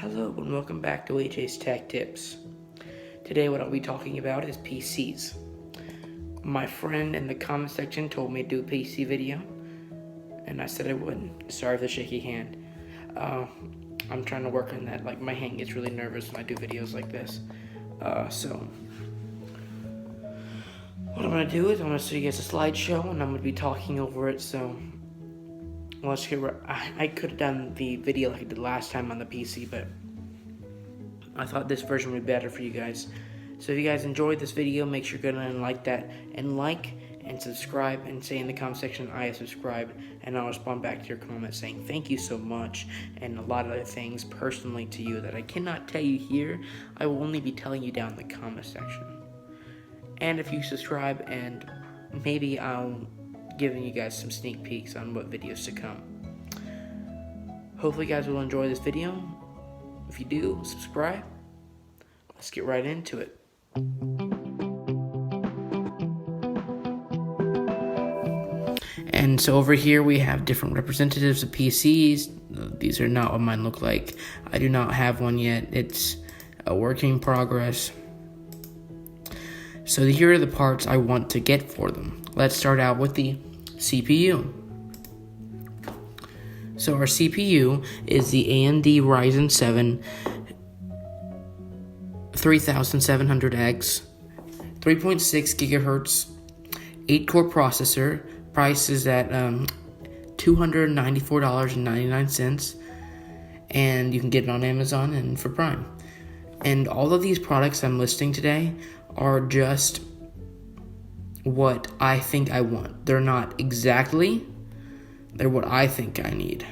Hello and welcome back to AJ's Tech Tips. Today what I'll be talking about is PCs. My friend in the comment section told me to do a PC video, and I said I would. Sorry for the shaky hand. I'm trying to work on that. Like, my hand gets really nervous when I do videos like this. So what I'm going to do is I'm going to show you guys a slideshow, and I'm going to be talking over it, so let's get right. I could have done the video like I did last time on the PC, but I thought this version would be better for you guys. So if you guys enjoyed this video, make sure you're gonna like that and like and subscribe and say in the comment section I have subscribed, and I'll respond back to your comment saying thank you so much and a lot of other things personally to you that I cannot tell you here. I will only be telling you down in the comment section. And if you subscribe, and maybe I'll giving you guys some sneak peeks on what videos to come. Hopefully you guys will enjoy this video. If you do, subscribe. Let's get right into it. And so over here we have different representatives of PCs. These are not what mine look like. I do not have one yet. It's a work in progress. So here are the parts I want to get for them. Let's start out with the CPU. So our CPU is the AMD Ryzen 7 3700X, 3.6 gigahertz, 8-core processor. Price is at $294.99, and you can get it on Amazon and for Prime. And all of these products I'm listing today are just what I think I want. They're not exactly, they're what I think I need.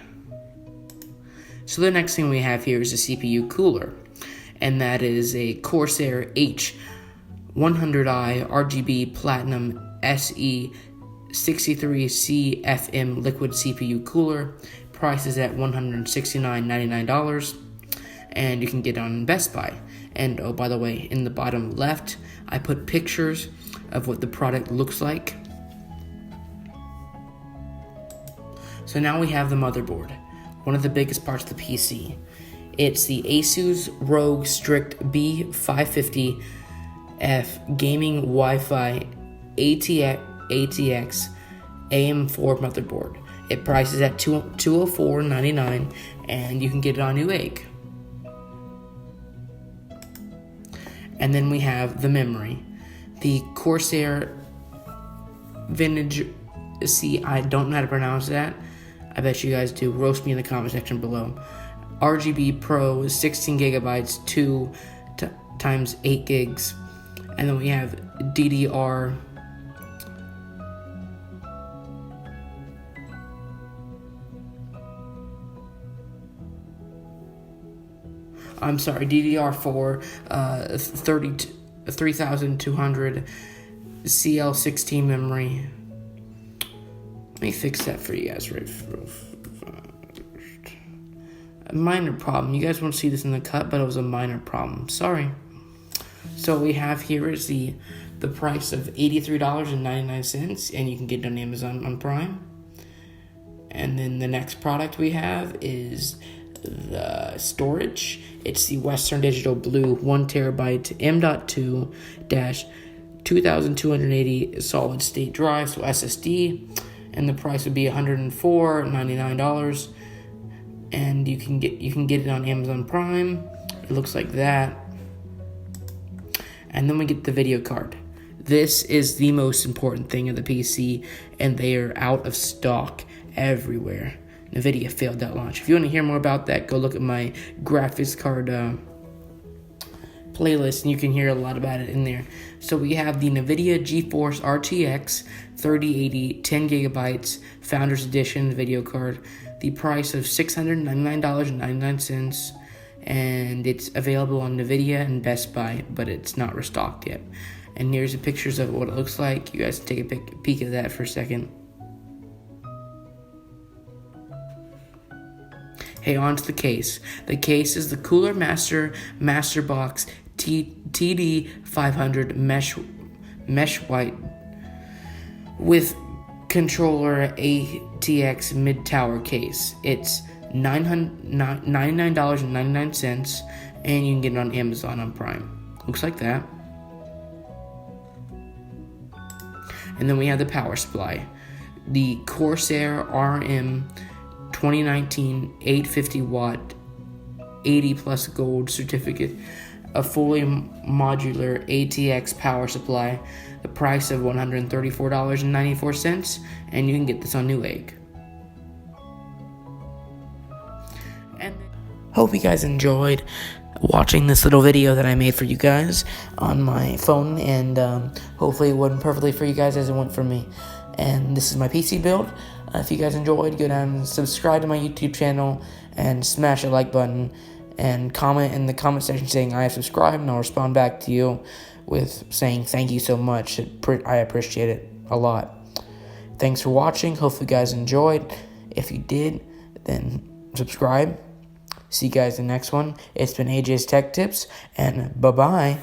So the next thing we have here is a CPU cooler, and that is a Corsair H100i RGB Platinum SE 63CFM liquid CPU cooler. Price is at $169.99, and you can get it on Best Buy. And oh, by the way, in the bottom left, I put pictures of what the product looks like. So now we have the motherboard, one of the biggest parts of the PC. It's the Asus ROG Strix B550F Gaming Wi-Fi ATX AM4 motherboard. It prices at $204.99, and you can get it on Newegg. And then we have the memory, the Corsair Vintage. See, I don't know how to pronounce that. I bet you guys do. Roast me in the comment section below. RGB Pro 16 gigabytes, 2 times 8 gigs. And then we have DDR. DDR4 3200 CL16 memory. Let me fix that for you guys real fast. A minor problem. You guys won't see this in the cut, but it was a minor problem. Sorry. So we have here is the price of $83.99, and you can get it on Amazon on Prime. And then the next product we have is the storage. It's the Western Digital Blue 1 terabyte M.2 2280 solid state drive, so SSD, and the price would be $104.99, and you can get it on Amazon Prime. It looks like that. And then we get the video card. This is the most important thing of the PC, and they are out of stock everywhere. NVIDIA failed that launch. If you want to hear more about that, go look at my graphics card playlist, and you can hear a lot about it in there. So we have the NVIDIA GeForce RTX 3080 10 gigabytes Founders Edition video card. The price of $699.99, and it's available on NVIDIA and Best Buy, but it's not restocked yet. And here's the pictures of what it looks like. You guys take a peek at that for a second. Hey, on to the case. The case is the Cooler Master Box TD500 mesh white with controller ATX mid-tower case. It's $99.99, and you can get it on Amazon on Prime. Looks like that. And then we have the power supply. The Corsair RM 2019 850 watt 80 plus gold certificate, a fully modular ATX power supply, the price of $134.94, and you can get this on Newegg. And hope you guys enjoyed watching this little video that I made for you guys on my phone, and hopefully it went perfectly for you guys as it went for me. And this is my PC build. If you guys enjoyed, go down and subscribe to my YouTube channel and smash the like button and comment in the comment section saying I have subscribed, and I'll respond back to you with saying thank you so much. I appreciate it a lot. Thanks for watching. Hopefully you guys enjoyed. If you did, then subscribe. See you guys in the next one. It's been AJ's Tech Tips, and bye-bye.